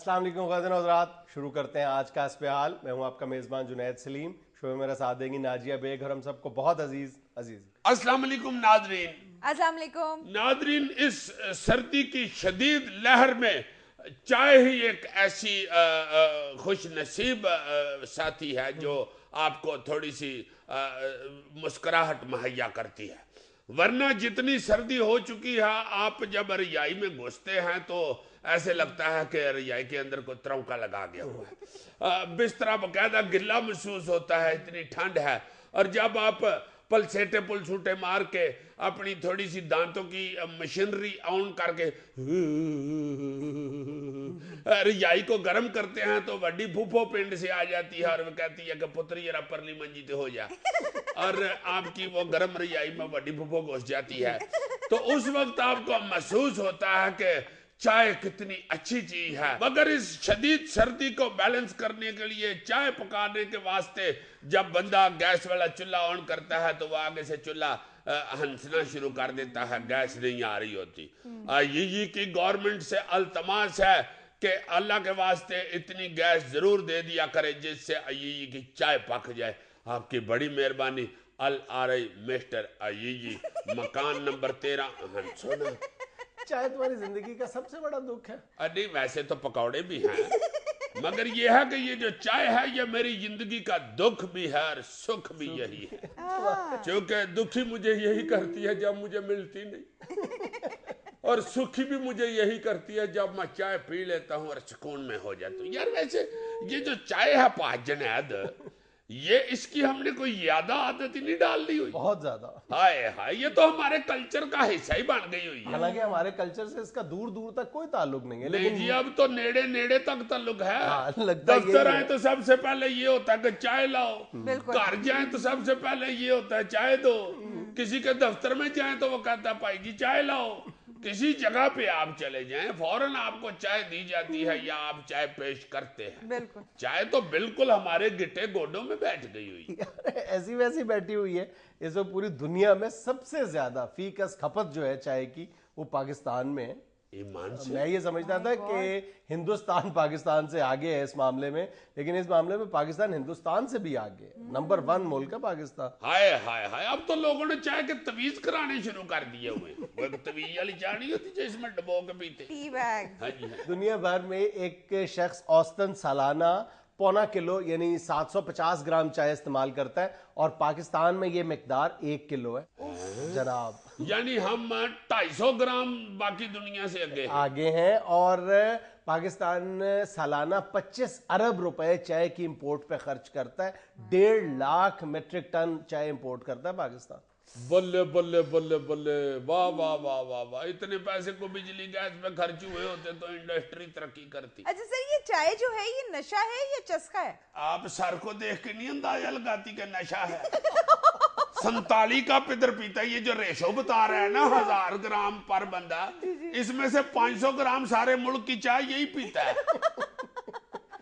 अस्सलाम वालेकुम ख़वातीन और हज़रात, शुरू करते हैं आज का इस्पेहाल। मैं हूं आपका मेज़बान जुनैद सलीम। शो में मेरा साथ देंगी नाजिया बेग और हम सबको बहुत अजीज। अस्सलाम वालेकुम नादरीन। अस्सलाम वालेकुम नादरीन, इस सर्दी की शदीद लहर में चाय ही एक ऐसी खुश नसीब साथी है जो आपको थोड़ी सी मुस्कुराहट मुहैया करती है। वरना जितनी सर्दी हो चुकी है, आप जब रजाई में घुसते हैं तो ऐसे लगता है कि रजाई के अंदर कोई तरौका लगा गया हुआ है। बिस्तरा बकायदा गिल्ला महसूस होता है, इतनी ठंड है। और जब आप पलसेटे पुलसूटे मार के अपनी थोड़ी सी दांतों की मशीनरी ऑन करके रजाई को गर्म करते हैं तो वड्डी फूफो पिंड से आ जाती है और वो कहती है कि पुत्री जरा परली मंजी ते हो जा, और आपकी वो गर्म रजाई में वड्डी फूफो घुस जाती है। तो उस वक्त आपको महसूस होता है कि चाय कितनी अच्छी चीज है। मगर इस शदीद सर्दी को बैलेंस करने के लिए चाय पकाने के वास्ते जब बंदा गैस वाला चूल्हा ऑन करता है तो वो आगे से चूल्हा हंसना शुरू कर देता है, गैस नहीं आ रही होती। ये की गवर्नमेंट से अल्तमास है कि अल्लाह के वास्ते इतनी गैस जरूर दे दिया करे जिससे ये की चाय पक जाए। आपकी बड़ी मेहरबानी। अल आरई मिस्टर अयी, मकान नंबर 13 हंसोना। चाय तुम्हारी जिंदगी का सबसे बड़ा दुख है। नहीं, वैसे तो पकौड़े भी हैं, मगर ये है कि ये जो चाय है ये मेरी जिंदगी का दुख भी है और सुख भी यही है। क्योंकि दुखी मुझे यही करती है जब मुझे मिलती नहीं, और सुखी भी मुझे यही करती है जब मैं चाय पी लेता हूँ और सुकून में हो जाता हूँ। यार वैसे ये जो चाय है पाज जुनैद, ये इसकी हमने कोई ज्यादा आदत ही नहीं डाल दी हुई। बहुत ज्यादा। हाय हाय, ये तो हमारे कल्चर का हिस्सा ही बन गई हुई है। हालांकि हमारे कल्चर से इसका दूर दूर तक कोई ताल्लुक नहीं है, लेकिन जी अब तो नेड़े नेड़े तक ताल्लुक है। लगता दफ्तर यही आए है। तो सबसे पहले ये होता है कि चाय लाओ, बिल्कुल। घर जाए तो सबसे पहले ये होता है चाय दो, किसी के दफ्तर में जाए तो वो कहता है भाई जी चाय लाओ, किसी जगह पे आप चले जाएं फौरन आपको चाय दी जाती है या आप चाय पेश करते हैं। बिल्कुल। चाय तो बिल्कुल हमारे गिट्टे गोडों में बैठ गई हुई। ऐसी वैसी बैठी हुई है। इस वक्त पूरी दुनिया में सबसे ज्यादा फीकस खपत जो है चाय की, वो पाकिस्तान में है। ईमान से मैं ये समझता था कि हिंदुस्तान पाकिस्तान से आगे है इस मामले में, लेकिन इस मामले में पाकिस्तान हिंदुस्तान से भी आगे है। नंबर 1 मुल्क है पाकिस्तान। हाय हाय हाय, अब तो लोगों ने चाय के तवीज कराने शुरू कर दिए हुए। वो एक तवीज वाली चाय नहीं होती जो इसमें डबो के पीते। Tea bag. हाँ जी हाँ। दुनिया भर में एक शख्स औसतन सालाना 1.25 किलो यानी 750 ग्राम चाय इस्तेमाल करता है, और पाकिस्तान में ये मिकदार 1 किलो है जनाब। यानी हम 250 ग्राम बाकी दुनिया से आगे हैं। और पाकिस्तान सालाना 25 अरब रुपए चाय की इंपोर्ट पे खर्च करता है। 1.5 लाख मीट्रिक टन चाय इंपोर्ट करता है पाकिस्तान। बल्ले बल्ले बल्ले बल्ले, वाह वाह वाह वाह वाह। इतने पैसे को बिजली गैस पे खर्च हुए होते तो इंडस्ट्री तरक्की करती। अच्छा सर, ये चाय जो है ये नशा है या चस्का है? आप सर को देख के नहीं अंदाजा लगाती कि नशा है। 47 का पितर पीता है। ये जो रेशो बता रहा है ना 1000 ग्राम पर बंदा, इसमें से 500 ग्राम सारे मुल्क की चाय यही पीता है।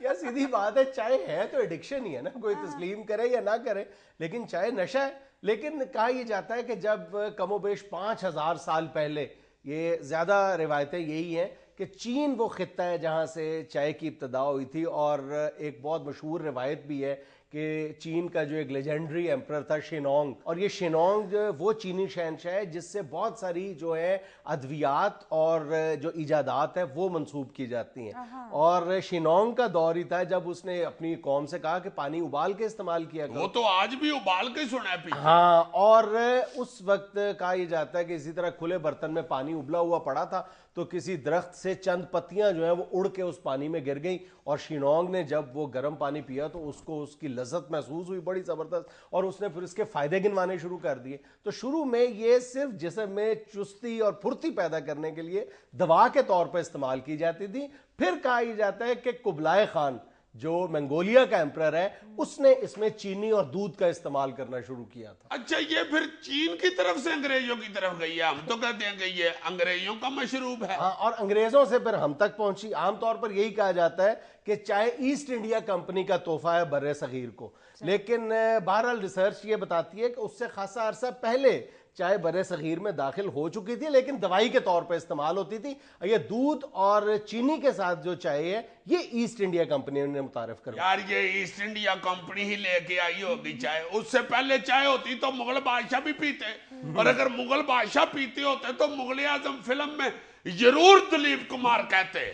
यार सीधी बात है, चाय है तो एडिक्शन ही है ना, कोई तस्लीम करे या ना करे, लेकिन चाय नशा है। लेकिन कहा यह जाता है कि जब कमोबेश 5000 साल पहले, ये ज्यादा रिवायतें यही हैं कि चीन वो खित्ता है जहां से चाय की इब्तदा हुई थी। और एक बहुत मशहूर रिवायत भी है कि चीन का जो एक लेजेंडरी एम्परर था शिनोंग, और ये शिनोंग वो चीनी शहनशाह है जिससे बहुत सारी जो है अद्वियात और जो इजादात है वो मंसूब की जाती हैं। और शिनोंग का दौर ही था जब उसने अपनी कौम से कहा कि पानी उबाल के इस्तेमाल किया करो। वो तो आज भी उबाल के सुना है पीछे। हाँ, और उस वक्त कहा यह जाता है कि इसी तरह खुले बर्तन में पानी उबला हुआ पड़ा था तो किसी दरख्त से चंद पत्तियां जो है वो उड़ के उस पानी में गिर गई, और शिनोंग ने जब वो गर्म पानी पिया तो उसको उसकी लज्जत महसूस हुई बड़ी जबरदस्त, और उसने फिर इसके फायदे गिनवाने शुरू कर दिए। तो शुरू में ये सिर्फ जिस्म में चुस्ती और फुर्ती पैदा करने के लिए दवा के तौर पर इस्तेमाल की जाती थी। फिर कहा यह जाता है कि कुबलाई खान जो मंगोलिया का एम्परर है, उसने इसमें चीनी और दूध का इस्तेमाल करना शुरू किया था। अच्छा, ये फिर चीन की तरफ से अंग्रेजों की तरफ गई है। हम तो कहते हैं कि ये अंग्रेजों का मशरूब है। हाँ, और अंग्रेजों से फिर हम तक पहुंची। आमतौर पर यही कहा जाता है कि चाय ईस्ट इंडिया कंपनी का तोहफा है बर्रे सगीर को, लेकिन बहरहाल रिसर्च ये बताती है कि उससे खासा अरसा पहले चाय बरे सगीर में दाखिल हो चुकी थी, लेकिन दवाई के तौर पर इस्तेमाल होती थी। ये दूध और चीनी के साथ जो चाय है ये ईस्ट इंडिया कंपनी ने मुतारिफ कर। यार ये ईस्ट इंडिया कंपनी ही लेके आई होगी चाय। उससे पहले चाय होती तो मुगल बादशाह भी पीते, और अगर मुगल बादशाह पीते होते तो मुगल आजम फिल्म में जरूर दिलीप कुमार कहते,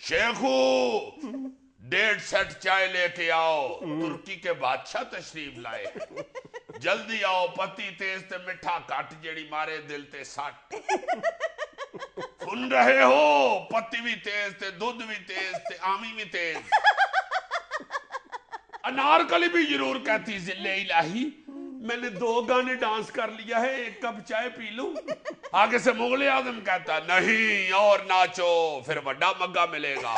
शेखू 1.5 सेट चाय लेके आओ, तुर्की के बादशाह तशरीफ लाए, जल्दी आओ, पति तेज ते मिठा कट जेड़ी मारे दिल ते सट। सुन रहे हो, पति भी तेज ते दूध भी तेज ते आमी भी तेज। अनारकली भी जरूर कहती, जिले इलाही मैंने 2 गाने डांस कर लिया है, 1 कप चाय पी लूं। आगे से मुगल आजम कहता, नहीं और नाचो, फिर बड़ा मग्गा मिलेगा।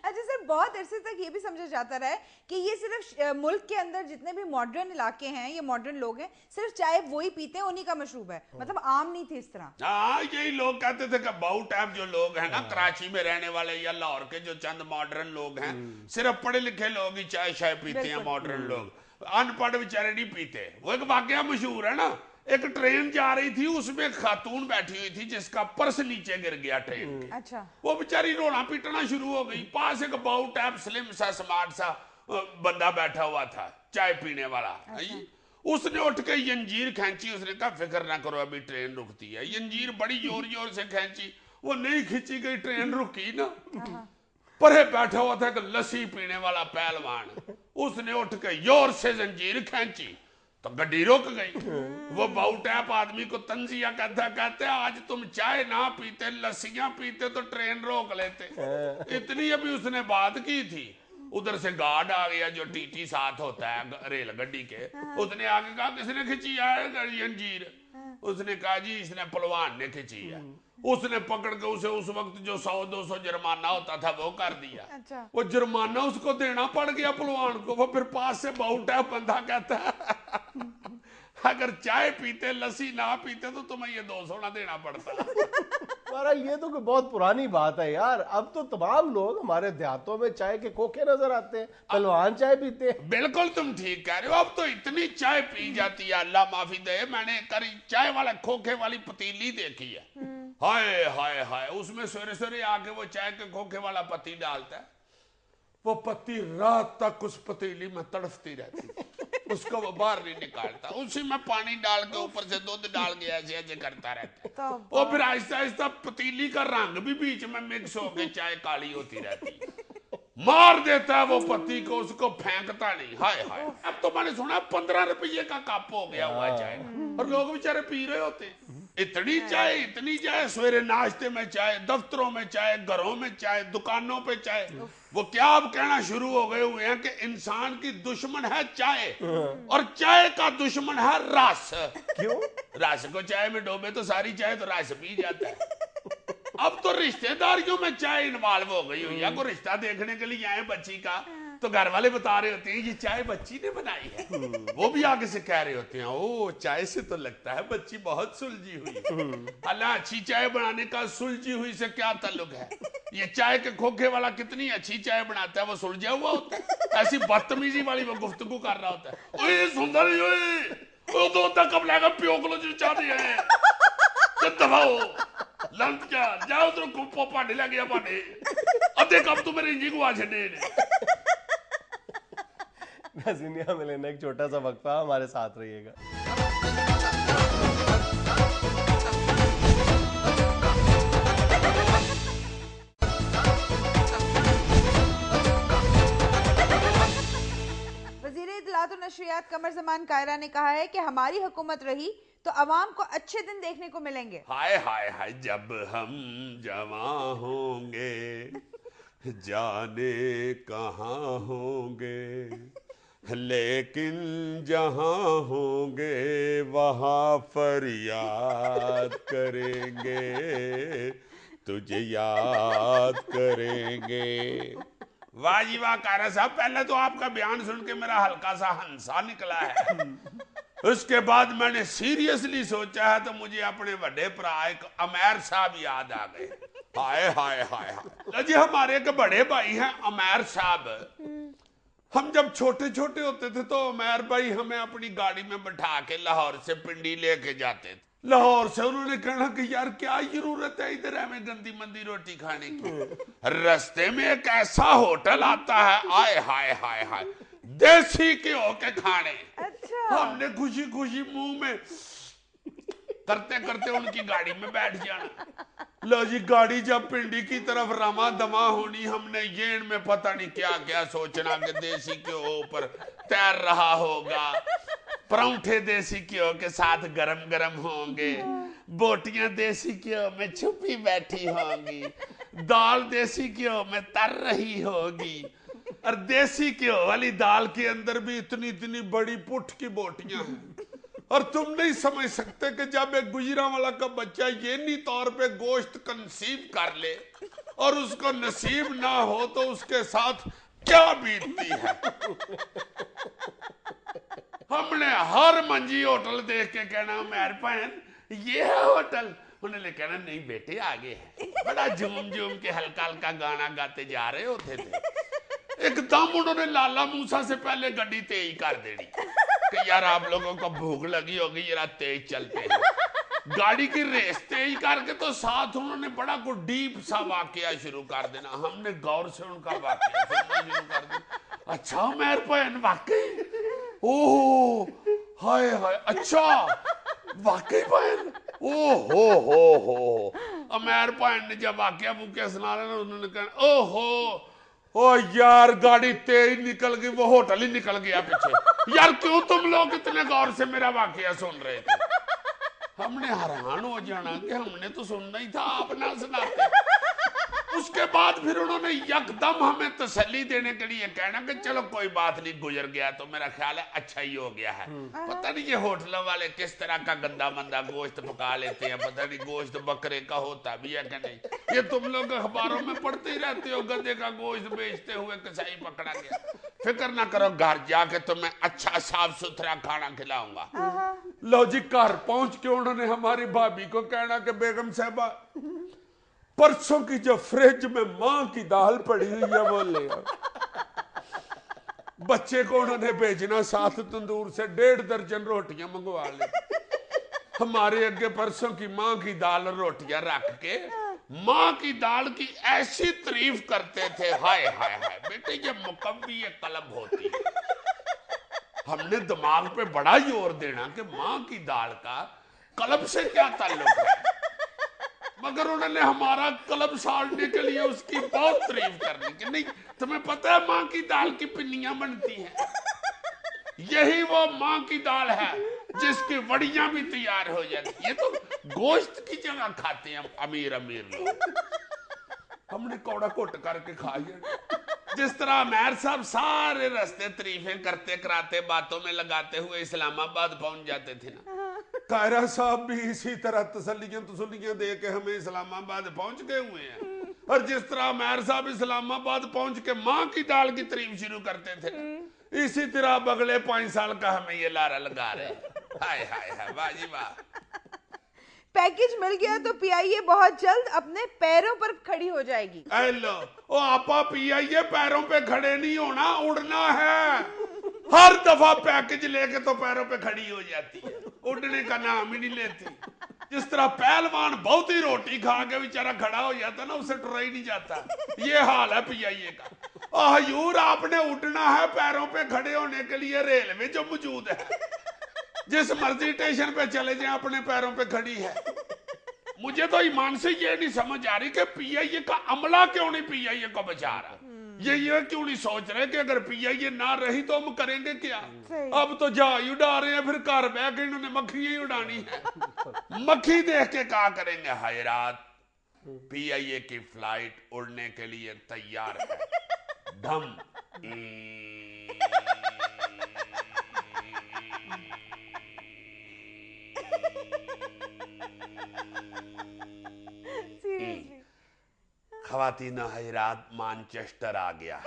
अच्छा सर, बहुत अरसे तक ये भी समझा जाता रहा है कि ये सिर्फ मुल्क के अंदर जितने भी मॉडर्न इलाके हैं, ये मॉडर्न लोग हैं, सिर्फ चाय वही पीते हैं, उन्हीं का मशरूब है, मतलब आम नहीं थी इस तरह। हाँ, यही लोग कहते थे कि बाउ टाइप जो लोग हैं ना कराची में रहने वाले या लाहौर के जो चंद मॉडर्न लोग हैं, सिर्फ पढ़े लिखे लोग ही चाय शाय पीते हैं। मॉडर्न लोग अनपढ़ बेचारे नहीं पीते। वो एक वाकया मशहूर है ना, एक ट्रेन जा रही थी, उसमें एक खातून बैठी हुई थी जिसका पर्स नीचे गिर गया ट्रेन के। अच्छा। वो बेचारी रोना पीटना शुरू हो गई। पास एक बाउ टाइप स्लिम सा स्मार्ट सा बंदा बैठा हुआ था, चाय पीने वाला। अच्छा। उसने उठ के जंजीर खींची। उसने कहा फिक्र ना करो, अभी ट्रेन रुकती है। जंजीर बड़ी जोर जोर से खींची, वो नहीं खींची गई, ट्रेन रुकी ना। परे बैठा हुआ था कि लस्सी पीने वाला पहलवान, उसने उठ के जोर से जंजीर खींची तो गड्डी रुक गई। वो बाउ टैप आदमी को तंजिया कहते आज तुम चाय ना पीते, लस्सियां पीते तो ट्रेन रोक लेते। इतनी अभी उसने बात की थी, उधर से गार्ड आ गया जो टीटी साथ होता है रेल गड्डी के। उसने आगे कहा किसने खिंची है जंजीर? उसने कहा जी इसने पहलवान ने खिंची है। उसने पकड़ के उसे उस वक्त जो 100-200 जुर्माना होता था वो कर दिया। अच्छा। वो जुर्माना उसको देना पड़ गया पहलवान को। वो फिर पास से बाउटा बंदा कहता है अगर चाय पीते लस्सी ना पीते तो तुम्हें ये 200 ना देना पड़ता। बहरहाल ये तो कोई बहुत पुरानी बात है यार। अब तो तमाम लोग हमारे देहातों में चाय के खोखे नजर आते हैं, पहलवान चाय पीते हैं। बिल्कुल तुम ठीक कह रहे हो। अब तो इतनी चाय पी जाती है, अल्लाह माफी दे। मैंने करी चाय वाला खोखे वाली पतीली देखी है, हाय हाय हाय। उसमें सवेरे सवेरे आके वो चाय के खोखे वाला पत्ती डालता है। वो पत्ती रात तक उस पतीली में तड़फती रहती, उसको वो बाहर नहीं निकालता। उसी में पानी डाल के ऊपर से दूध डाल के ऐसे ऐसे करता रहता है। वो फिर आहिस्ता आहिस्ता पतीली का रंग भी बीच में मिक्स होके चाय काली होती रहती। मार देता है वो पत्ती को, उसको फेंकता नहीं। हाय हाय। अब तो मैंने सुना 15 रुपये का कप हो गया हुआ चाय, और लोग बेचारे पी रहे होते। इतनी चाय, सवेरे नाश्ते में चाय, दफ्तरों में चाय, घरों में चाय, दुकानों पे चाय। वो क्या अब कहना शुरू हो गए हुए हैं कि इंसान की दुश्मन है चाय, और चाय का दुश्मन है रस। क्यों? रस को चाय में डोबे तो सारी चाय तो रस पी जाता है। अब तो रिश्तेदारियों में चाय इन्वॉल्व हो गई हुई है। कोई रिश्ता देखने के लिए आए बच्ची का, तो घर वाले बता रहे होते हैं ये चाय बच्ची ने बनाई है। वो भी आगे से कह रहे होते हैं ओ चाय से तो लगता है बच्ची बहुत सुलझी हुई। अल्लाह, अच्छी चाय बनाने का सुलझी हुई से क्या ताल्लुक है? ये चाय के खोखे वाला कितनी अच्छी चाय बनाता है, वो सुलझा हुआ होता है। ऐसी बदतमीजी वाली वो गुफ्तगू कर रहा होता है। ओए सुंदर ओए दो तक कब लाकर प्यो को जो चाहती है दबाओ लंत क्या जाओ तो पाटे लग गया पाटे अधे कब तू मेरे इंजी को आ छे। नाज़रीन में लेना एक छोटा सा वक्फा, हमारे साथ रहिएगा। वज़ीर इत्तलात और नशरियात कमर ज़मान कायरा ने कहा है कि हमारी हुकूमत रही तो अवाम को अच्छे दिन देखने को मिलेंगे। हाय हाय हाय, जब हम जवां होंगे जाने कहाँ होंगे, लेकिन जहाँ होंगे वहाँ फरियाद करेंगे, तुझे याद करेंगे। वाह जी वाह कारा साहब, पहले तो आपका बयान सुन के मेरा हल्का सा हंसा निकला है। उसके बाद मैंने सीरियसली सोचा है तो मुझे अपने बड़े भरा एक अमैर साहब याद आ गए। हाय हाय हाय हाय जी, हमारे एक बड़े भाई हैं अमैर साहब, हम जब छोटे छोटे होते थे तो उमैर भाई हमें अपनी गाड़ी में बैठा के लाहौर से पिंडी लेके जाते थे। लाहौर से उन्होंने कहना कि यार क्या जरूरत है इधर हमें गंदी मंदी रोटी खाने की। रास्ते में एक ऐसा होटल आता है, आए हाय हाय हाय, देसी घ्यो के खाने। अच्छा। हमने खुशी खुशी मुंह में करते करते उनकी गाड़ी में बैठ जाना। लो जी, गाड़ी जब पिंडी की तरफ रमा दमा होनी, हमने ये में पता नहीं क्या क्या सोचना कि देसी घ्यो ऊपर तैर रहा होगा, परांठे देसी घ्यो के साथ गरम गरम होंगे, बोटियां देसी घ्यो में छुपी बैठी होंगी, दाल देसी घ्यो में तर रही होगी, और देसी घ्यो वाली दाल के अंदर भी इतनी इतनी बड़ी पुठ की बोटियां हैं। और तुम नहीं समझ सकते कि जब एक गुजरांवाला का बच्चा ये नहीं तौर पे गोश्त कंसीव कर ले और उसको नसीब ना हो तो उसके साथ क्या बीतती है। हमने हर मंजी होटल देख के कहना मेरे बहन ये है होटल, उन्होंने कहना नहीं बेटे आगे है। बड़ा झूम झूम के हल्का हल्का गाना गाते जा रहे होते थे। एकदम उन्होंने लाला मूसा से पहले गड्डी तेज कर देनी कि यार आप लोगों को भूख लगी होगी, जरा तेज चलते हैं। गाड़ी की रेस तेज करके तो साथ उन्होंने बड़ा को डीप सा वाकया शुरू कर देना। हमने गौर से उनका वाकया सुनना शुरू कर दिया। अच्छा मेरे बहन वाकई, ओह हाय हाय, अच्छा वाकई बहन, ओ हो। अमेर बहन ने जब वाकया बुकया सुना लेना, उन्होंने कहा ओहो ओ यार गाड़ी तेज निकल गई, वो होटल ही निकल गया पीछे। यार क्यों तुम लोग इतने गौर से मेरा वाकया सुन रहे थे। हमने हैरान हो जाना कि हमने तो सुनना ही था, आप ना सुनाते। उसके बाद फिर उन्होंने यकदम हमें तसल्ली देने के लिए कहना कि चलो कोई बात नहीं, गुजर गया तो मेरा ख्याल है अच्छा ही हो गया है। पता नहीं ये होटलों वाले किस तरह का गंदा मंदा गोश्त पका लेते हैं, पता नहीं गोश्त बकरे का होता भी है कि नहीं। ये तुम लोग अखबारों में पढ़ते ही रहते हो, गधे का गोश्त बेचते हुए कसाई पकड़ा गया। फिक्र ना करो, घर जाके तुम्हें अच्छा साफ सुथरा खाना खिलाऊंगा। लो जी, घर पहुंच के उन्होंने हमारी भाभी को कहना कि बेगम साहबा परसों की जो फ्रिज में मां की दाल पड़ी हुई है वो ले आओ। बच्चे को उन्होंने भेजना साथ तंदूर से 1.5 दर्जन रोटियां मंगवा ली। हमारे आगे परसों की मां की दाल और रोटियां रख के मां की दाल की ऐसी तारीफ करते थे, हाय हाय हाय बेटे ये मुकव्वी कलब होती है। हमने दिमाग पे बड़ा जोर देना कि मां की दाल का कलब से क्या ताल्लुक है, मगर उन्होंने हमारा कलब साड़ने के लिए उसकी बहुत तारीफ करनी कि नहीं तुम्हें पता है मां की दाल की पिन्नियां बनती हैं, यही वो मां की दाल है जिसकी वड़ियां भी तैयार हो जाती। ये तो गोश्त की जगह खाते हैं अमीर अमीर लोग। हमने कौड़ा घुट करके खा लिया। जिस तरह अमेर साहब सारे रास्ते तारीफें करते कराते बातों में लगाते हुए इस्लामाबाद पहुंच जाते थे ना, कायरा साहब भी इसी तरह तसल्लियां दे के हमें इस्लामाबाद पहुंच गए हुए हैं। और जिस तरह अमेर साहब इस्लामाबाद पहुंच के मां की दाल की तारीफ शुरू करते थे, इसी तरह अब अगले 5 साल का हमें ये लारा लगा रहे हैं। हाय हाय हाय, वाह जी वाह। पैकेज मिल गया तो पीआईए बहुत जल्द अपने पैरों पर खड़ी हो जाएगी। हेलो, ओ आपा पीआईए पैरों पे खड़े नहीं होना, उड़ना है। हर दफा पैकेज लेके तो पैरों पे खड़ी हो जाती है, उड़ने का नाम ही नहीं लेती। जिस तरह पहलवान बहुत ही रोटी खा के बेचारा खड़ा हो जाता ना, उसे टुरा ही नहीं जाता, ये हाल है पीआईए का। हजूर आपने उड़ना है, पैरों पे खड़े होने के लिए रेलवे जो मौजूद है, जिस मर्जी स्टेशन पे चले जाए अपने पैरों पे खड़ी है। मुझे तो ईमान से ये नहीं समझ आ रही कि पीआईए का अमला क्यों नहीं पीआईए को बचा रहा। ये क्यों नहीं सोच रहे कि अगर पीआईए ना रही तो हम करेंगे क्या। अब तो जहाज उड़ा रहे हैं, फिर घर बह के इन्होंने मक्खी ही उड़ानी है। मक्खी देख के क्या करेंगे। हाय रात, पीआईए की फ्लाइट उड़ने के लिए तैयार है। धम खवातीन हजरात, मानचेस्टर आ गया।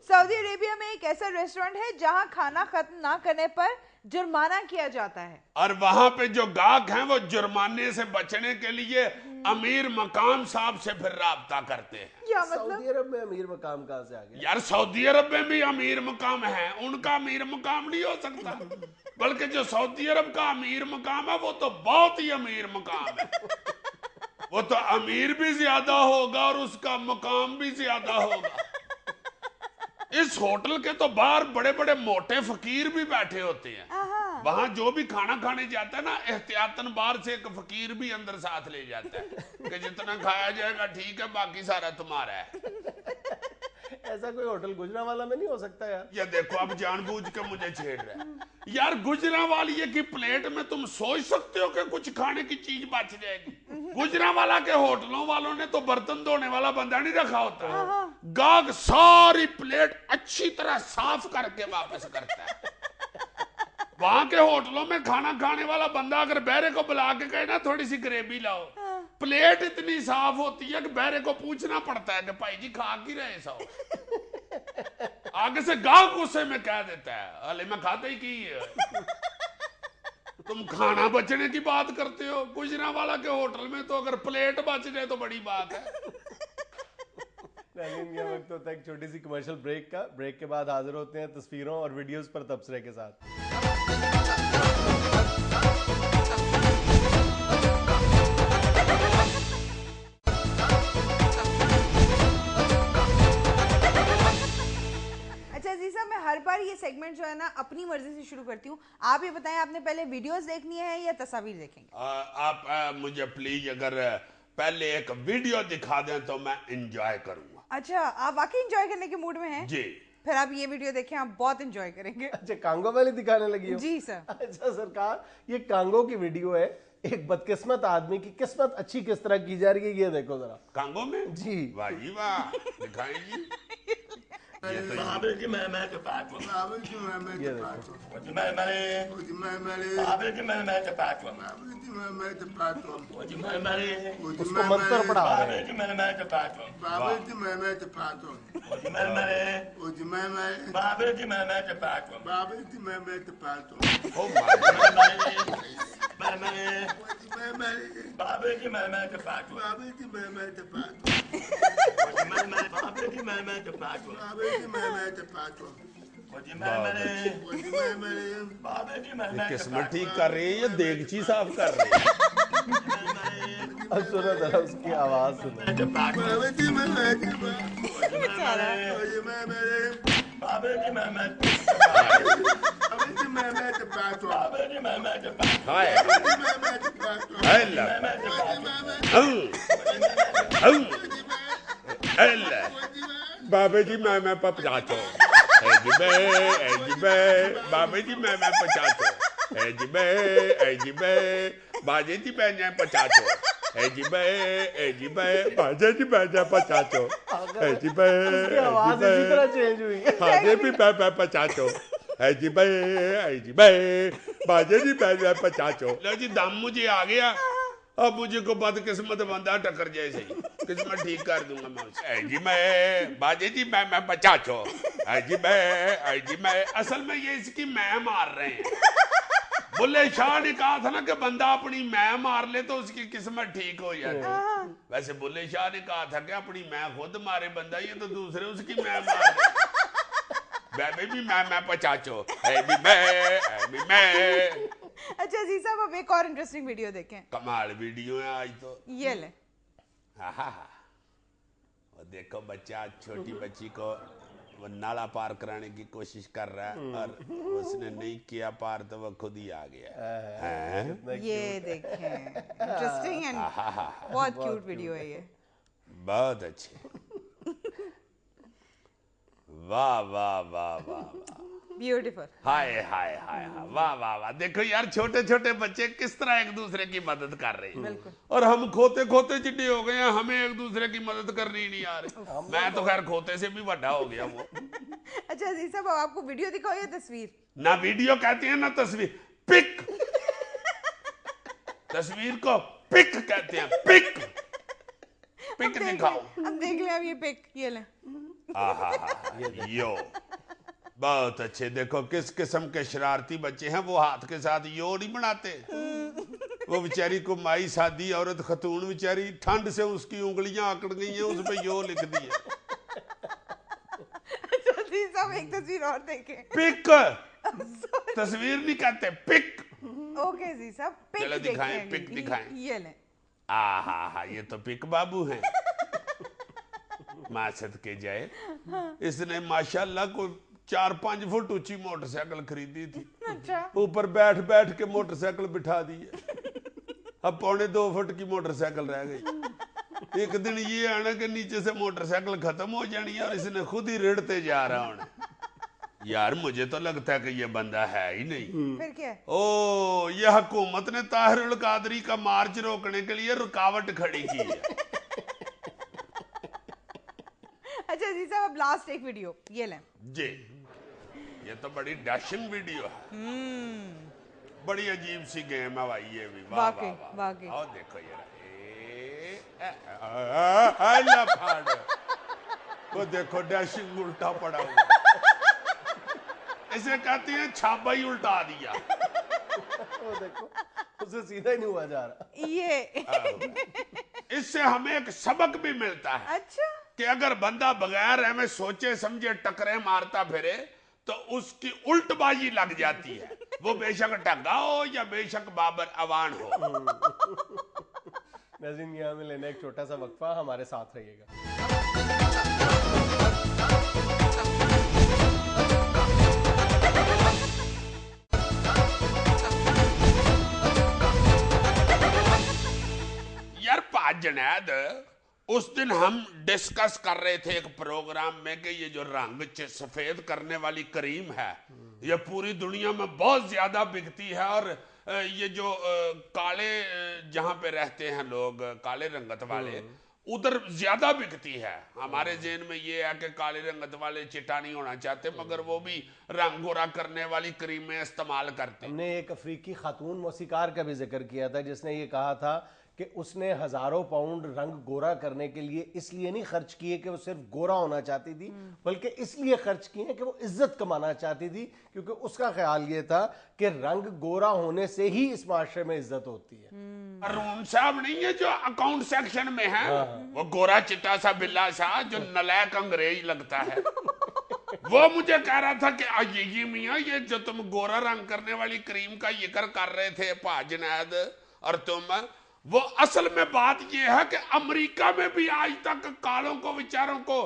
सऊदी अरेबिया में एक ऐसा रेस्टोरेंट है जहां खाना खत्म ना करने पर जुर्माना किया जाता है, और वहां पे जो गाहक हैं वो जुर्माने से बचने के लिए अमीर मकाम साहब से फिर राब्ता करते हैं। क्या मतलब? सऊदी अरब में अमीर मकाम कहाँ से आ गया? यार सऊदी अरब में भी अमीर मकाम है, उनका अमीर मकाम नहीं हो सकता, बल्कि जो सऊदी अरब का अमीर मकाम है वो तो बहुत ही अमीर मकाम है। वो तो अमीर भी ज्यादा होगा और उसका मकाम भी ज्यादा होगा। इस होटल के तो बाहर बड़े बड़े मोटे फकीर भी बैठे होते हैं। वहां जो भी खाना खाने जाता है ना, एहतियातन बाहर से एक फकीर भी अंदर साथ ले जाता है कि जितना खाया जाएगा ठीक है, बाकी सारा तुम्हारा है। ऐसा कोई होटल गुजरांवाला में नहीं हो सकता यार? ये देखो अब जानबूझ के मुझे छेड़ रहा है यार। गुजरांवाला की प्लेट में तुम सोच सकते हो कि कुछ खाने की चीज बच जाएगी? गुजरांवाला के होटलों वालों ने तो बर्तन धोने वाला बंदा नहीं रखा होता, गाहक सारी प्लेट अच्छी तरह साफ करके वापस करता है। वहां के होटलों में खाना खाने वाला बंदा अगर बहरे को बुला के कहे ना थोड़ी सी ग्रेवी लाओ, प्लेट इतनी साफ होती है कि बहरे को पूछना पड़ता है कि भाई जी खा की रहे सो। आगे से गाहक गुस्से में कह देता है अले मैं खाता ही की है। तुम खाना बचने की बात करते हो, गुजरांवाला के होटल में तो अगर प्लेट बच जाए तो बड़ी बात है। ये वक्त होता है एक छोटी सी कमर्शियल ब्रेक का। ब्रेक के बाद हाजिर होते हैं तस्वीरों और वीडियोस पर तबसरे के साथ। अच्छा अजीजा, मैं हर बार ये सेगमेंट जो है ना अपनी मर्जी से शुरू करती हूँ। आप ये बताएं, आपने पहले वीडियोस देखनी है या तस्वीर देखेंगे? आप मुझे प्लीज अगर पहले एक वीडियो दिखा दें तो मैं एंजॉय करूंगा। अच्छा, आप वाकई एंजॉय करने के मूड में हैं? जी। फिर आप ये वीडियो देखें, आप बहुत एंजॉय करेंगे। अच्छा, कांगो वाली दिखाने लगी हो? जी सर। अच्छा सरकार, ये कांगो की वीडियो है। एक बदकिस्मत आदमी की किस्मत अच्छी किस तरह की जा रही है, ये देखो जरा। कांगो में? जी। वाह जी वाह, दिखाएंगी। ये तो उसको मंत्र पढ़ा रहे हैं। किस्मत ठीक कर रही है, ये देगची साफ कर रही है। अब सुनो जरा उसकी आवाज सुनो। हाय बाबा जी मैं पचाचो बाबा जी मैं पचाचो बाजे जी मैं पचाचो बाजे जी मैं पचाचो आवाज इसी तरह चेंज हुई है। बाजे भी मैं पचाचो बाजे जी मैं पचाचो। लो जी दम मुझे आ गया, अब मुझे को बदकिस्मत बंदा टक्कर जाए सही, किस्मत ठीक कर दूंगा मैं उसे। जी मैं बाजे जी मैं पचाचो जी मैं असल में ये इसकी मैं मार रहे हैं। बुल्ले शाह ने कहा था ना कि बंदा अपनी मैं मार ले तो उसकी किस्मत ठीक हो जाती। वैसे बुल्ले शाह ने कहा था कि अपनी मैं खुद मारे बंदा, ये तो दूसरे उसकी मैं मार दे। भी मैं पचाचो मैं। अच्छा अजीज साहब, अब एक और इंटरेस्टिंग वीडियो देखें। कमाल वीडियो है आज तो। ये ले। वो देखो बच्चा छोटी बच्ची को वो नाला पार कराने की कोशिश कर रहा है और उसने नहीं किया पार तो वो खुद ही आ गया। ये देखें, इंटरेस्टिंग एंड बहुत क्यूट वीडियो है ये। बहुत अच्छे, वाह वाह वाह वाह, ब्यूटीफुल। हाय हाय हाय वाह वाह वाह। देखो यार छोटे छोटे बच्चे किस तरह एक दूसरे की मदद कर रहे हैं, और हम खोते खोते चिट्टे हो गए हैं, हमें एक दूसरे की मदद करनी नहीं आ रही। मैं तो खैर खोते से भी बड़ा हो गया वो। अच्छा अजीज साहब, आपको वीडियो दिखाओ या तस्वीर? ना वीडियो कहते हैं ना तस्वीर, पिक। तस्वीर को पिक कहते हैं, पिक। पिक दिखाओ। अब देख ले, अब ये पिक, ये ले। यो बहुत अच्छे। देखो किस किस्म के शरारती बच्चे हैं, वो हाथ के साथ यो नहीं बनाते, वो बेचारी को माई सादी औरत खतून बेचारी, ठंड से उसकी उंगलियां अकड़ गई हैं, उस पे यो लिख दिया। जल्दी सब एक तस्वीर और देखें। पिक, तस्वीर नहीं कहते, पिक। ओके जी साहब, पिक चलो दिखाएं, देखें, पिक दिखाएं। ये लें। हा, ये तो पिक बाबू हैं। मासद के जाए, इसने माशाल्लाह को 4-5 फुट ऊंची मोटरसाइकिल खरीदी थी। अच्छा। ऊपर बैठ बैठ के मोटरसाइकिल बिठा दी है। अब 2.25 फुट की मोटरसाइकिल रह गई। एक दिन ये आना कि नीचे से मोटरसाइकिल खत्म हो जानी है और इसने खुद ही रेड़ते जा रहा होना। यार मुझे तो लगता है कि ये बंदा है ही नहीं। फिर क्या? ओ, ये हुकूमत ने ताहिरुल कादरी का मार्च रोकने के लिए रुकावट खड़ी की है। अच्छा जी साहब, अब लास्ट एक वीडियो ये लें जी। ये तो बड़ी डैशिंग वीडियो है। बड़ी अजीब सी गेम है भाई ये भी। वाह वाकई, वाह वाह। वाकई। आओ देखो यार, अल्लाह फाड़। वो देखो डैशिंग उल्टा पड़ा हुआ। इसे कहती है छापा ही उल्टा दिया। वो देखो, उसे सीधा ही नहीं हुआ जा रहा। ये इससे हमें एक सबक भी मिलता है अच्छा, कि अगर बंदा बगैर हमें सोचे समझे टकरे मारता फिरे तो उसकी उल्टबाजी लग जाती है, वो बेशक टग्गा हो या बेशक बाबर अवान हो। नाज़रीन, यहाँ में लेना एक छोटा सा वक्फा, हमारे साथ रहिएगा। यार पाज जुनैद, उस दिन हम डिस्कस कर रहे थे एक प्रोग्राम में कि ये जो रंग सफेद करने वाली क्रीम है ये पूरी दुनिया में बहुत ज्यादा बिकती है, और ये जो काले जहां पे रहते हैं लोग, काले रंगत वाले, उधर ज्यादा बिकती है। हमारे जेहन में ये है कि काले रंगत वाले चिट्टा नहीं होना चाहते, मगर वो भी रंग गोरा करने वाली क्रीमें इस्तेमाल करते हैं। हमने एक अफ्रीकी खातून मौसीकार का भी जिक्र किया था जिसने ये कहा था कि उसने हजारों पाउंड रंग गोरा करने के लिए इसलिए नहीं खर्च किए कि वो सिर्फ गोरा होना चाहती थी, बल्कि इसलिए खर्च किए कि वो इज्जत कमाना चाहती थी, क्योंकि उसका ख्याल ये था कि रंग गोरा होने से ही इस माशरे में इज्जत होती है। अरुण साहब नहीं है जो अकाउंट सेक्शन में है, वो गोरा चिट्टा सा बिल्ला सा जो नलायक अंग्रेज लगता है, वो मुझे कह रहा था कि ये मियाँ, ये जो तुम गोरा रंग करने वाली क्रीम का जिक्र कर रहे थे पा जुनैद और तुम, वो असल में बात ये है कि अमेरिका में भी आज तक कालों को बेचारों को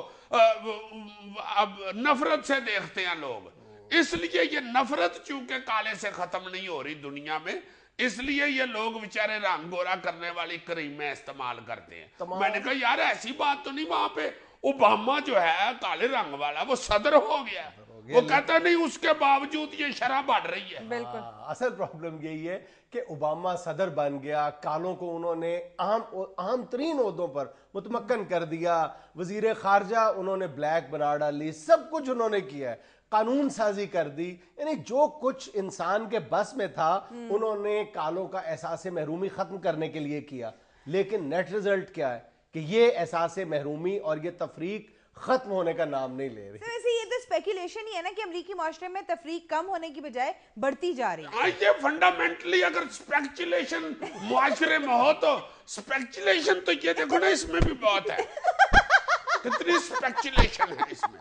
अब नफरत से देखते हैं लोग। इसलिए ये नफरत चूंकि काले से खत्म नहीं हो रही दुनिया में, इसलिए ये लोग बेचारे रंग गोरा करने वाली क्रीमें इस्तेमाल करते हैं। मैंने कहा यार ऐसी बात तो नहीं, वहां पे ओबामा जो है काले रंग वाला वो सदर हो गया, वो कहता नहीं उसके बावजूद ये शरह बढ़ रही है। बिल्कुल। असल प्रॉब्लम यही है कि ओबामा सदर बन गया, कालों को उन्होंने अहम तरीन ओहदों पर मुतमक्कन कर दिया, वजीर खारजा उन्होंने ब्लैक बना डाली, सब कुछ उन्होंने किया है, कानून साजी कर दी, यानी जो कुछ इंसान के बस में था उन्होंने कालों का एहसास महरूमी खत्म करने के लिए किया। लेकिन नेट रिजल्ट क्या है कि ये एहसास महरूमी और ये तफरीक खत्म होने का नाम नहीं ले रही। वैसे ये तो स्पेकुलेशन ही है ना कि अमेरिकी माशरे में तफरीक कम होने की बजाय बढ़ती जा रही है। ये फंडामेंटली अगर स्पेकुलेशन मुआशरे में हो तो स्पेकुलेशन तो ये देखो ना इसमें भी बहुत है, कितनी स्पेकुलेशन है इसमें।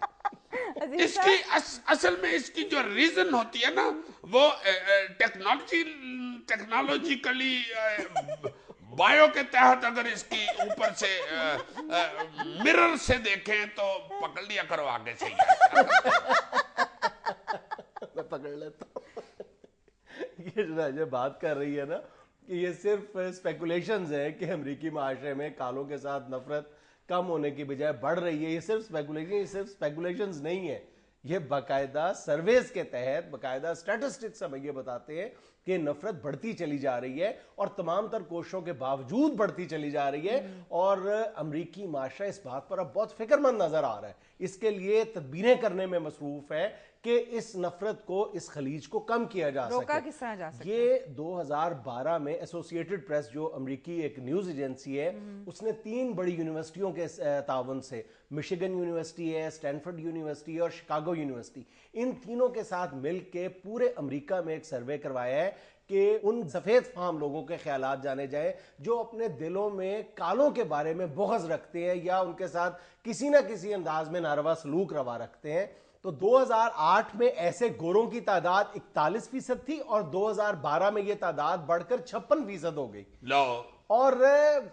इसकी असल में इसकी जो रीजन होती है ना वो टेक्नोलॉजिकली बायो के तहत अगर इसकी ऊपर से मिरर से देखें तो पकड़ लिया करो आगे से। मैं पकड़ लेता हूँ। ये जो राजा बात कर रही है ना कि ये सिर्फ स्पेकुलेशंस है कि अमेरिकी माशरे में कालों के साथ नफरत कम होने की बजाय बढ़ रही है, ये सिर्फ स्पेकुलेशंस नहीं है, ये बाकायदा सर्वेस के तहत बाकायदा स्टैटिस्टिक्स हमें ये बताते हैं कि नफरत बढ़ती चली जा रही है और तमाम तर कोशिशों के बावजूद बढ़ती चली जा रही है। और अमरीकी माशरा इस बात पर अब बहुत फिक्रमंद नजर आ रहा है, इसके लिए तदबीरें करने में मसरूफ है कि इस नफरत को, इस खलीज को कम किया जा रोका सके। किस तरह जा सकता ये 2012 में एसोसिएटेड प्रेस जो अमेरिकी एक न्यूज एजेंसी है उसने 3 बड़ी यूनिवर्सिटियों के तावन से, मिशिगन यूनिवर्सिटी है, स्टैनफोर्ड यूनिवर्सिटी और शिकागो यूनिवर्सिटी, इन तीनों के साथ मिलकर पूरे अमेरिका में एक सर्वे करवाया है कि उन सफेद फाम लोगों के ख्यालात जाने जाएं जो अपने दिलों में कालों के बारे में बुग़्ज़ रखते हैं या उनके साथ किसी ना किसी अंदाज में नारवा सलूक रवा रखते हैं। तो 2008 में ऐसे गोरों की तादाद 41% थी और 2012 में यह तादाद बढ़कर 56% हो गई। लो और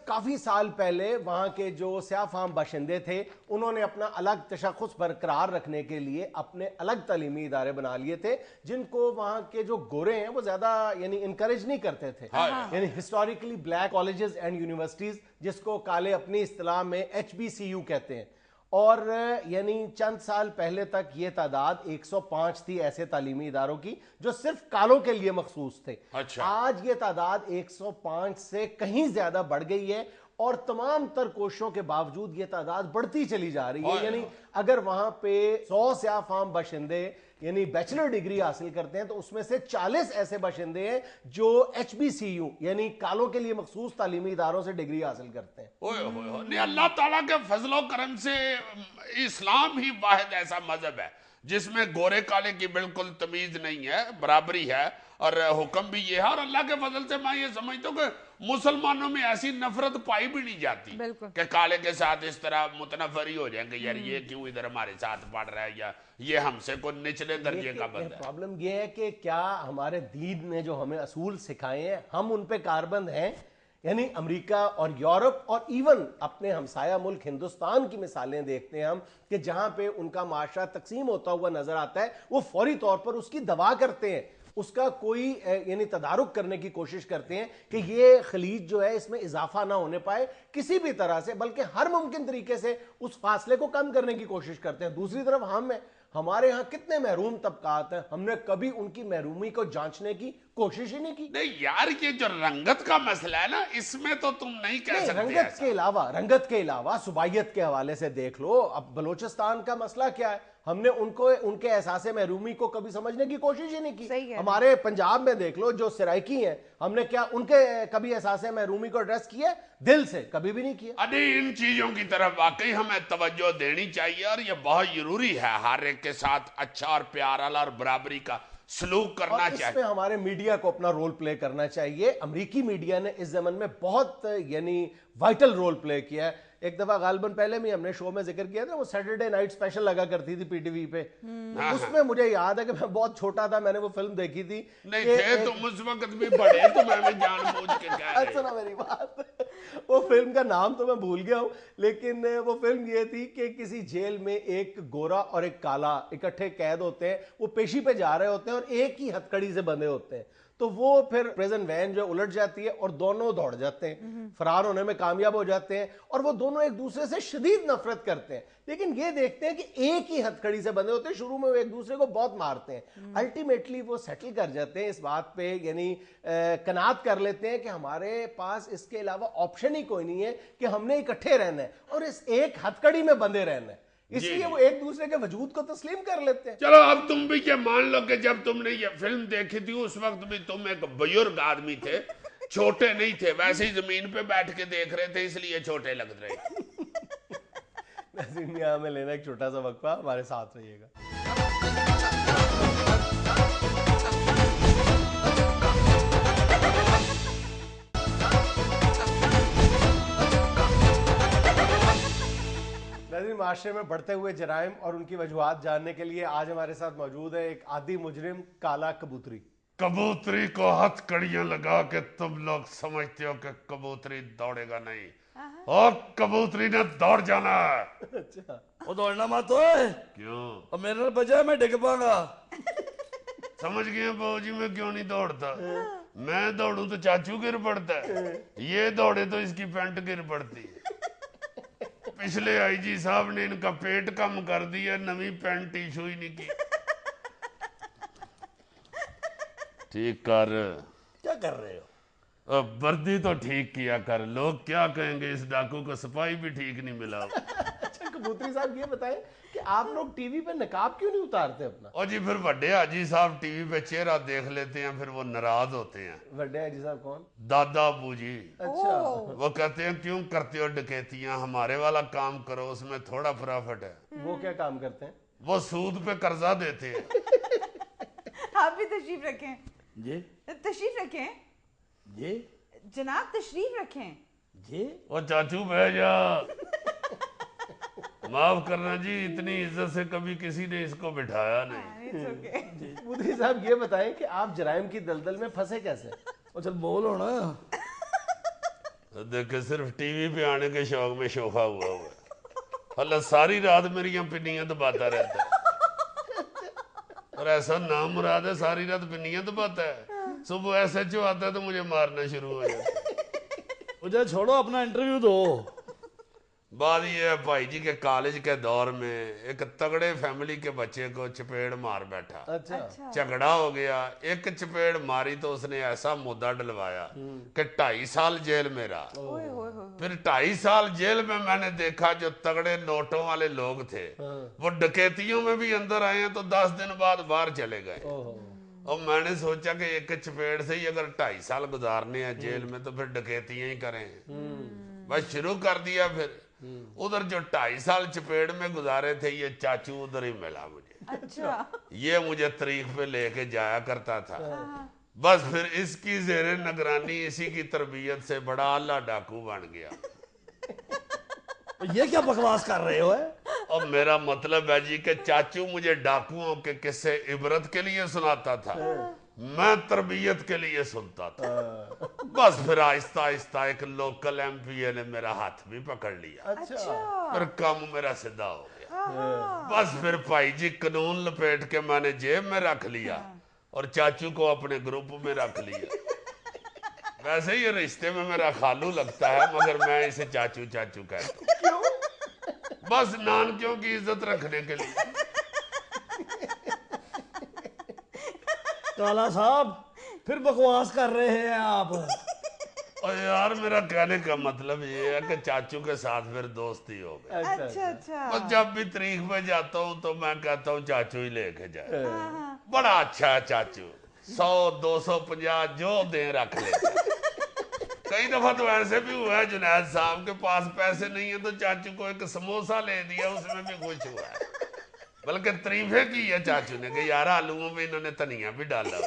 काफी साल पहले वहां के जो स्याह फाम बाशिंदे थे उन्होंने अपना अलग तशख़्ख़ुस बरकरार रखने के लिए अपने अलग तालीमी इदारे बना लिए थे जिनको वहां के जो गोरे हैं वो ज्यादा यानी इनकरेज नहीं करते थे। यानी historically black colleges and universities, जिसको काले अपनी इस्तिलाह में HBCU कहते हैं। और यानी चंद साल पहले तक ये तादाद 105 थी ऐसे तालीमी इदारों की जो सिर्फ कालों के लिए मखसूस थे। अच्छा। आज ये तादाद 105 से कहीं ज्यादा बढ़ गई है और तमाम तर कोशिशों के बावजूद ये तादाद बढ़ती चली जा रही है। यानी अगर वहां पे 100 स्याह फाम बाशिंदे यानी बैचलर डिग्री हासिल करते हैं तो उसमें से 40 ऐसे बाशिंदे हैं जो HBCU यानी कालों के लिए मखसूस तालीमी इदारों से डिग्री हासिल करते हैं। ओए होए होए, नहीं, अल्लाह ताला के फजलो करम से इस्लाम ही वाहिद ऐसा मजहब है जिसमें गोरे काले की बिल्कुल तमीज नहीं है, बराबरी है और हुक्म भी ये है। और अल्लाह के फजल से मैं ये समझता हूँ कि मुसलमानों में ऐसी नफरत पाई भी नहीं जाती कि काले के साथ इस तरह मुतनफरी हो जाएंगे, यार ये क्यों इधर हमारे साथ पढ़ रहा है या ये हमसे कोई निचले दर्जे का बंदा है। प्रॉब्लम ये है कि क्या हमारे दीन ने जो हमें असूल सिखाए हैं हम उन पे कारबंद हैं? यानी अमेरिका और यूरोप और इवन अपने हमसाया मुल्क हिंदुस्तान की मिसालें देखते हैं हम कि जहां पे उनका माशरा तकसीम होता हुआ नजर आता है वो फौरी तौर पर उसकी दवा करते हैं, उसका कोई यानी तदारुक करने की कोशिश करते हैं कि ये खलीज जो है इसमें इजाफा ना होने पाए किसी भी तरह से, बल्कि हर मुमकिन तरीके से उस फासले को कम करने की कोशिश करते हैं। दूसरी तरफ हमारे यहाँ कितने महरूम तबकात हैं, हमने कभी उनकी महरूमी को जांचने की कोशिश ही नहीं की। नहीं यार, ये जो रंगत का मसला है ना, इसमें तो तुम नहीं कह सकते। रंगत के अलावा सुबाइयत के हवाले से देख लो, अब बलोचिस्तान का मसला क्या है, हमने उनके एहसास महरूमी को कभी समझने की कोशिश ही नहीं की। हमारे पंजाब में देख लो जो सराइकी हैं, हमने क्या उनके कभी एहसास महरूमी को एड्रेस किया? दिल से कभी भी नहीं किया। अरे इन चीजों की तरफ वाकई हमें तवज्जो देनी चाहिए और ये बहुत जरूरी है, हर एक के साथ अच्छा और प्यार और बराबरी का सलूक करना चाहिए। इसमें हमारे मीडिया को अपना रोल प्ले करना चाहिए। अमेरिकी मीडिया ने इस जमन में बहुत यानी वाइटल रोल प्ले किया है। एक दफा गालबन पहले भी हमने शो में जिक्र किया था, वो सैटरडे नाइट स्पेशल लगा करती थी PTV पे। उसमें मुझे याद है कि मैं बहुत छोटा था, मैंने वो फिल्म देखी थी। नहीं थे तुम उस वक्त भी बड़े, तो मैं भी जानबूझ के कह रहा हूं। सुना मेरी बात। वो फिल्म का नाम तो मैं भूल गया हूं, लेकिन वो फिल्म ये थी कि किसी जेल में एक गोरा और एक काला इकट्ठे कैद होते हैं, वो पेशी पे जा रहे होते हैं और एक ही हथकड़ी से बंधे होते हैं। तो वो फिर प्रिजन वैन जो उलट जाती है और दोनों दौड़ जाते हैं, फरार होने में कामयाब हो जाते हैं और वो दोनों एक दूसरे से शदीद नफरत करते हैं। लेकिन ये देखते हैं कि एक ही हथकड़ी से बंधे होते हैं, शुरू में वो एक दूसरे को बहुत मारते हैं, अल्टीमेटली वो सेटल कर जाते हैं इस बात पे, यानी कनात कर लेते हैं कि हमारे पास इसके अलावा ऑप्शन ही कोई नहीं है कि हमने इकट्ठे रहना है और इस एक हथकड़ी में बंधे रहना है, इसलिए वो एक दूसरे के वजूद को तस्लीम कर लेते हैं। चलो अब तुम भी ये मान लो कि जब तुमने ये फिल्म देखी थी उस वक्त भी तुम एक बुजुर्ग आदमी थे, छोटे नहीं थे, वैसे ही जमीन पे बैठ के देख रहे थे इसलिए छोटे लग रहे। यहाँ में लेना एक छोटा सा वक्फा, हमारे साथ रहिएगा। माशरे में बढ़ते हुए जराइम और उनकी वजूहात जानने के लिए आज हमारे साथ मौजूद है एक आदी मुजरिम, काला कबूतरी। कबूतरी को हथकड़ियां लगा के तुम लोग समझते हो कि कबूतरी दौड़ेगा नहीं, और कबूतरी ने दौड़ जाना है। अच्छा, वो दौड़ना मत ओए। क्यों? और मेरे बजाय मैं डिग पाऊंगा। समझ गए बाबूजी, मैं क्यों नहीं दौड़ता। मैं दौड़ू तो चाचू गिर पड़ता है, ये दौड़े तो इसकी पैंट गिर पड़ती है। पिछले IG साहब ने इनका पेट कम कर दिया, नवी पैंट इशू ही नहीं की। ठीक कर। क्या कर रहे हो? वर्दी तो ठीक किया कर, लोग क्या कहेंगे इस डाकू को सिपाही भी ठीक नहीं मिला। अच्छा कबूतरी साहब ये बताएं कि आप लोग टीवी पे नकाब क्यों नहीं उतारते अपना? और जी फिर बड़े हाजी साहब टीवी पे चेहरा देख लेते हैं, फिर वो नाराज होते हैं। बड़े हाजी साहब कौन? दादा अबू जी। अच्छा, वो कहते हैं क्यों करते हो डकैतियां, हमारे वाला काम करो, उसमें थोड़ा प्रॉफिट है। वो क्या काम करते हैं? वो सूद पे कर्जा देते हैं। आप भी तशरीफ रखें। जी तशरीफ रखें जी जनाब, तशरीफ रखें। जी। ओ चाचू बह जा। माफ करना जी, इतनी इज्जत से कभी किसी ने इसको बिठाया नहीं। It's okay. मुद्री साहब ये बताएं कि आप जराइम की दलदल में फंसे कैसे? ओ चल बोलो ना। देखे सिर्फ टीवी पे आने के शौक में शोखा हुआ है। अल्लाह सारी रात मेरी पिन्नियां दबाता रहता है, और ऐसा नाम मुराद है सारी रात पिन्नियां दबाता है। सुबह SHO आता है तो मुझे मारना शुरू हो जाता है। मुझे छोड़ो, अपना इंटरव्यू दो। बात ये है भाई जी के कॉलेज के दौर में एक तगड़े फैमिली के बच्चे को चपेड़ मार बैठा। अच्छा। झगड़ा हो गया, एक चपेड़ मारी तो उसने ऐसा मुद्दा डलवाया कि 2.5 साल जेल में रहा। ओए होए होए। फिर 2.5 साल जेल में मैंने देखा जो तगड़े नोटों वाले लोग थे वो डकैतियों में भी अंदर आए हैं तो 10 दिन बाद बाहर चले गए। और मैंने सोचा कि एक चपेड़ से ही अगर 2.5 साल गुजारने हैं जेल में तो फिर डकैतियां ही करें। बस शुरू कर दिया। फिर उधर जो 2.5 साल चपेड़ में गुजारे थे ये चाचू उधर ही मिला मुझे। अच्छा। ये मुझे तरीक पे लेके जाया करता था। बस फिर इसकी ज़ेरे निगरानी इसी की तरबियत से बड़ा आला डाकू बन गया। ये क्या बकवास कर रहे हो? और मेरा मतलब है जी कि चाचू मुझे डाकुओं के किस्से इबरत के लिए सुनाता था, मैं तरबियत के लिए सुनता था। बस फिर आहिस्ता आहिस्ता एक लोकल MPA ने मेरा हाथ भी पकड़ लिया। अच्छा। फिर काम मेरा सीधा हो गया। बस फिर भाई जी कानून लपेट के मैंने जेब में रख लिया और चाचू को अपने ग्रुप में रख लिया। वैसे ये रिश्ते में मेरा खालू लगता है मगर मैं इसे चाचू चाचू कहता हूँ। बस नानकियों की इज्जत रखने के लिए। काला साहब फिर बकवास कर रहे हैं आप। और यार मेरा कहने का मतलब ये है कि चाचू के साथ फिर दोस्ती हो गई। अच्छा अच्छा। और जब भी तरीक में जाता हूँ तो मैं कहता हूँ चाचू ही लेके जाए। बड़ा अच्छा है चाचू, 100 250 जो दे रख लेता। कई दफा तो ऐसे भी हुआ है जुनैद साहब के पास पैसे नहीं है तो चाचू को एक समोसा ले दिया, उसमें भी खुश हुआ है। बल्कि तारीफे की है चाचू ने कि यार आलूओं में इन्होंने धनिया भी डाला।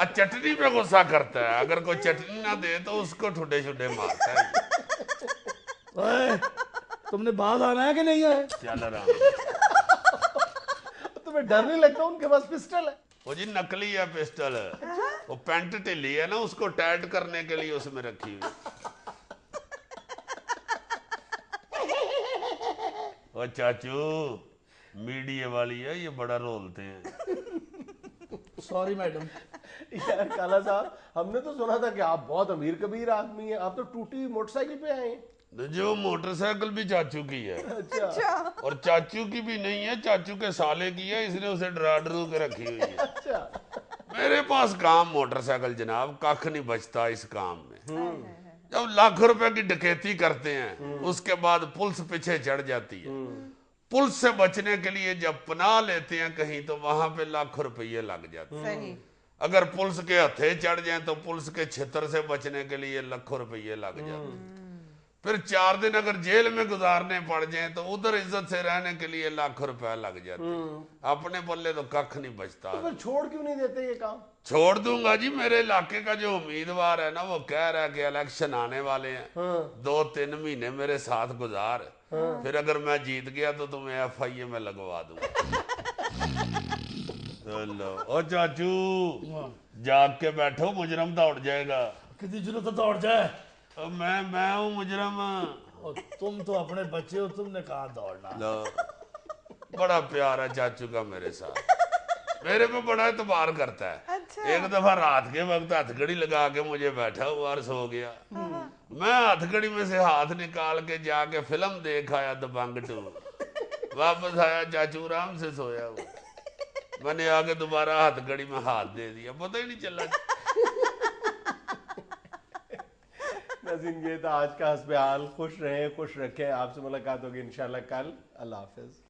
चटनी पे गुस्सा करता है, अगर कोई चटनी ना दे तो उसको ठुडे छुडे मारता है। ओए, तुमने बाहर आना है कि नहीं है? चल रहा तुम्हें डर नहीं लगता उनके पास पिस्टल है? वो जी नकली है पिस्टल। वो पैंट ढीली है ना, उसको टाइट करने के लिए उसमें रखी हुई। ओ चाचू मीडिया वाली है, ये बड़ा रोलते हैं। Sorry madam. यार काला साहब, हमने तो सुना था कि आप बहुत अमीर कबीर आदमी हैं, आप तो टूटी मोटरसाइकिल पे आए हैं। जो मोटरसाइकिल भी चाचू की है। अच्छा। और चाचू की भी नहीं है, चाचू के साले की है, इसने उसे डरा डरू के रखी हुई है। अच्छा। मेरे पास काम मोटरसाइकिल जनाब, कख नहीं बचता इस काम में। जब लाख रुपए की डकैती करते हैं उसके बाद पुलिस पीछे चढ़ जाती है। पुलिस से बचने के लिए जब पनाह लेते हैं कहीं तो वहां पे लाखों रुपये लग जाते हैं। सही। अगर पुलिस के हथे चढ़ जाएं तो पुलिस के छितर से बचने के लिए लाखों रुपये लग जाते हैं। फिर 4 दिन अगर जेल में गुजारने पड़ जाएं तो उधर इज्जत से रहने के लिए लाखों रुपए लग जाते हैं। अपने बल्ले तो कख नहीं बचता। तो फिर छोड़ क्यों नहीं देते ये काम? छोड़ दूंगा जी, मेरे इलाके का जो उम्मीदवार है ना वो कह रहा है कि इलेक्शन आने वाले हैं, 2-3 महीने मेरे साथ गुजार, फिर अगर मैं जीत गया तो तुम्हें FIA में लगवा दूंगा। चलो ओ चाचू जाग के बैठो, मुजरम दौड़ जाएगा। कितनी जरूरत है दौड़ जाए? मैं हूँ मुजरम। और तुम तो अपने बच्चे हो, तुमने कहा दौड़ना। लो बड़ा प्यार है चाचू का मेरे साथ, मेरे पे बड़ा एतबार करता है। अच्छा। एक दफा रात के वक्त हथकड़ी लगा के मुझे बैठा हुआ और सो गया। मैं हथकड़ी में से हाथ निकाल के जाके फिल्म देख आया दबंग 2। वापस आया चाचू आराम से सोया हुआ। मैंने आके दोबारा हथकड़ी में हाथ दे दिया, पता ही नहीं चला। नाज़रीन, ये था आज का हस्बे हाल। खुश रहें, खुश रखें। आपसे मुलाकात होगी इंशाल्लाह कल। अल्लाह हाफिज।